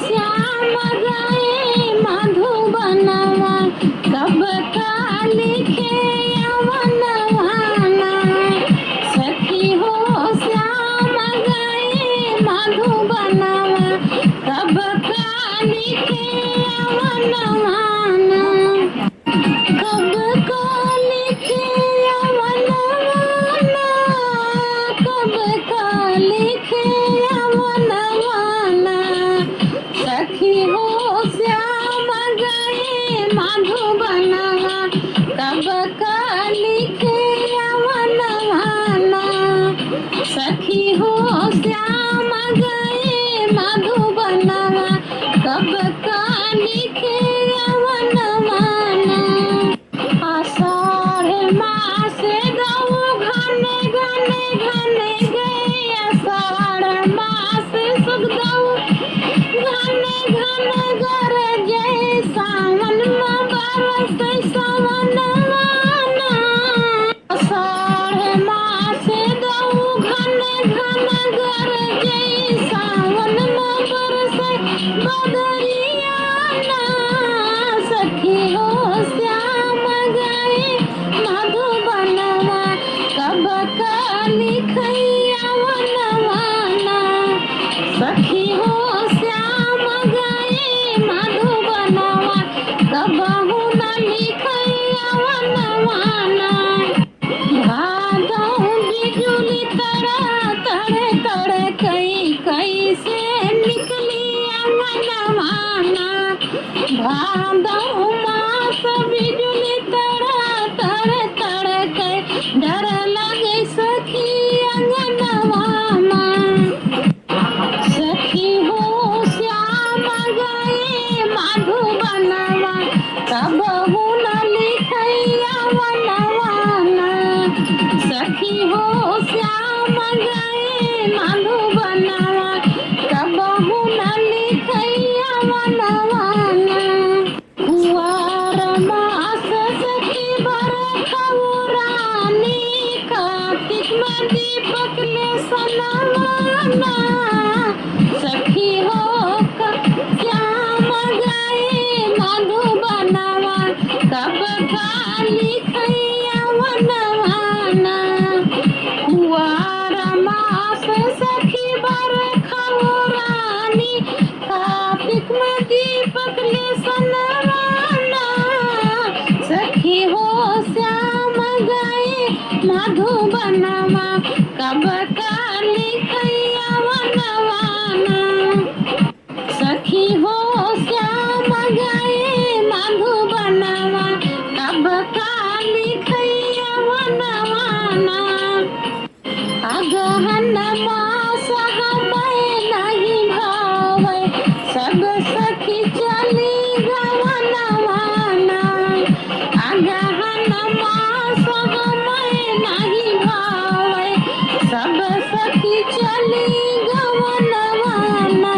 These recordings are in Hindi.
श्याम गए मधुबनवा कब का लिखे अवनवाना। सखी हो श्याम गए मधुबनवा कब का लिखे अवनवाना। कब का लिखे अवनवाना, कब का लिखे अवनवाना। सखी हो श्याम गए मधुबनवा कब का लिखे अवनवाना। सखी हो श्याम गए मधुबनवा कब का लिखे अवनवाना। आषाढ़ मास दऊ घने घने घने गए आषाढ़ मास सुख दऊ घने घने गर जय सावन में बरस सवनवाना। आषाढ़ मास दऊ घने घने गर जय सावन में बरस बदरियाना। सखी हो श्याम गए मधुबनवा कब का लिखे अवनवाना। सखी हो श्याम गए मधुबनवा कबहू न लिखे अवनवाना। भादौ बिजुली तड़ा तड़े तड़े कई से निकली अवनवाना। भादौ मास बिजुली तड़ा तड़े तड़े कई डर लगे सखी अंगनवाना। सखी हो श्याम गए मधुबनवा कबहू न लिखे अवनवाना। सखी हो श्याम गए मधुबनवा कबहू न लिखे अवनवाना। कुंवर मास सखी बरखऊ रानी कार्तिक में दीपक ले सनवाना। सखी हो श्याम गए मधुबनवा कब का लिखे अवनवाना। कुंवर मास सखी बरखऊ रानी कार्तिक में दीपक ले सनवाना। सखी हो श्याम गए मधुबनवा कब का लिखे अवनवाना। सखी हो श्याम गए मधुबनवा कब का लिखे अवनवाना। अगहन मास हमें नहीं भावे सब सखी चली गवनवाना। अगहन मास हमें नहीं भावे सब सखी चली गवनवाना।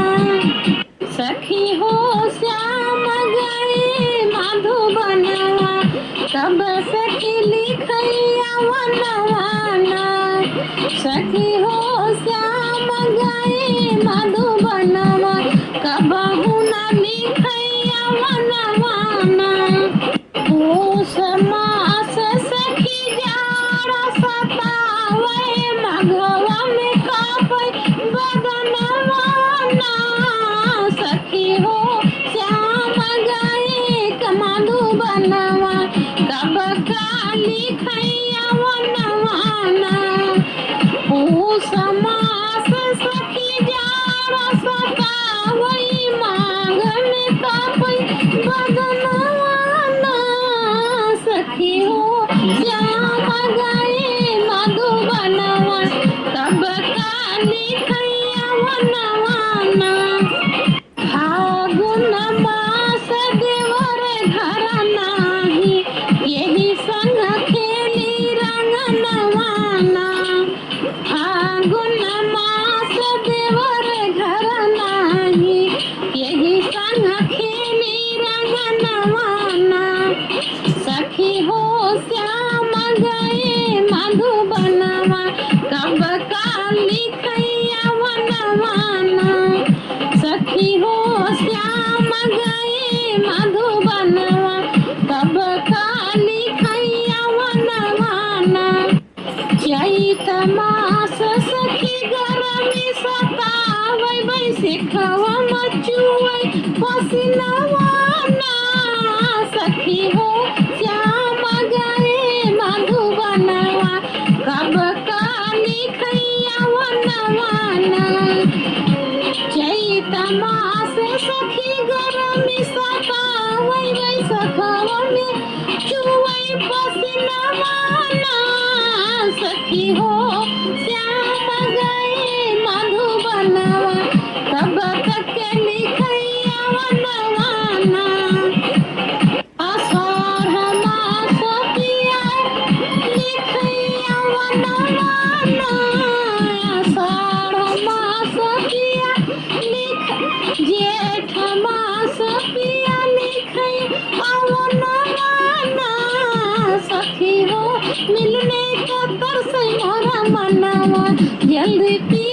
सखी हो श्याम गए मधुबनवा कब सखी लिखे अवनवाना। सखी हो श्याम गए मधुबनवा कबहू न लिखे अवनवाना। पूष मास सखी जाड़ा सतावे मघवा में कापे बदनवाना। सखी हो श्याम गए मधुबनवा कब का लिखे अवनवाना। पूष मास सखी जाड़ा सतावे माघ में कापे बदनवाना। सखी हो श्याम गए मधुबनवा कब का लिखे अवनवाना। फागुन मास देवर घर नाही यही संग खेली रंगनवाना। फागुन मास देवर घर नाही यही संग खेली रंगनवाना। सखी हो श्याम गए मधुबनवा कब का लिखे अवनवाना। सखी हो श्याम गए मधुबनवा कब काली खैया वनवाना चैत मास सखी गरमी सतावै बैसिखवा मचुवै पसिनवाना सखी हो श्याम गए मधुबनवा कब काली खैया वनवाना चैत मास सखी गरमी सतावै बैसखवा में चुवै पसिनवाना सखी हो श्याम गए मधुबनवा कब तक लिखैया वनवाना आषाढ़ मास पिया लिखैया वनवाना आषाढ़ मास पिया लिख जेठ मास पिया लिखैया वनवाना सखी हो मिलने का तरसै मोरा मनवा जल्दी